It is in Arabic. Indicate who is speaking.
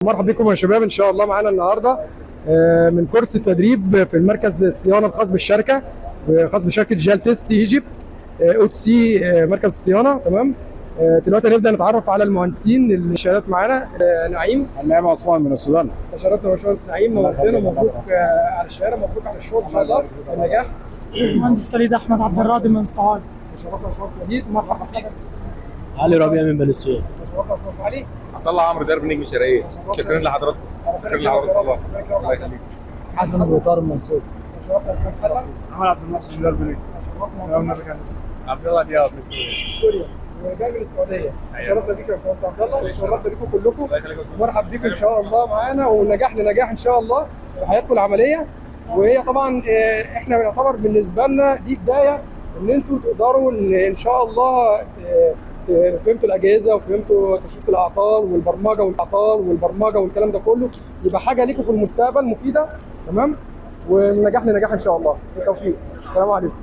Speaker 1: مرحبا بكم يا شباب. ان شاء الله معانا النهارده من كورس التدريب في المركز الصيانه الخاص بالشركه، خاص بشركه جال تيست ايجيبت او تي سي، مركز الصيانه. تمام. دلوقتي هنبدا نتعرف على المهندسين اللي شغالات معانا. نعيم
Speaker 2: عثمان من السودان.
Speaker 1: تشرفنا يا باشمهندس نعيم، نورتنا. مبروك على الشهاده، مبروك على الشغل ان شاء الله والنجاح.
Speaker 3: مهندس وليد احمد عبد الراضي من صعاد.
Speaker 1: تشرفنا يا باشمهندس وليد، مرحبا بيك.
Speaker 4: علي ربيع من بني سويف.
Speaker 1: تشرفنا يا باشمهندس علي.
Speaker 5: عبد الله عمرو درب نجم شرقيه. شكرا لحضراتكم. شكرا لحضرتك والله. الله يخليك.
Speaker 4: حسن ابو طارق منصور.
Speaker 1: تشرفنا يا باشمهندس حسن.
Speaker 2: محمد عبد المحسن من درب نجم.
Speaker 5: عبد الله دياب من
Speaker 1: سوريا وجاي من السعوديه. تشرفنا بيك يا باشمهندس عبد الله، وتشرفنا بيكم كلكم.
Speaker 5: الله يخليك يا أستاذ.
Speaker 1: مرحب بيكم ان شاء الله معانا، ونجاح لنجاح ان شاء الله في حياتكم العمليه. وهي طبعا احنا بنعتبر بالنسبه لنا دي بدايه ان انتوا تقدروا ان شاء الله فهمتوا الاجهزه وفهمتوا تشخيص الاعطال والبرمجه والكلام ده كله، يبقى حاجه ليكم في المستقبل مفيده. تمام. ونجاح لنجاح ان شاء الله. بالتوفيق. السلام عليكم.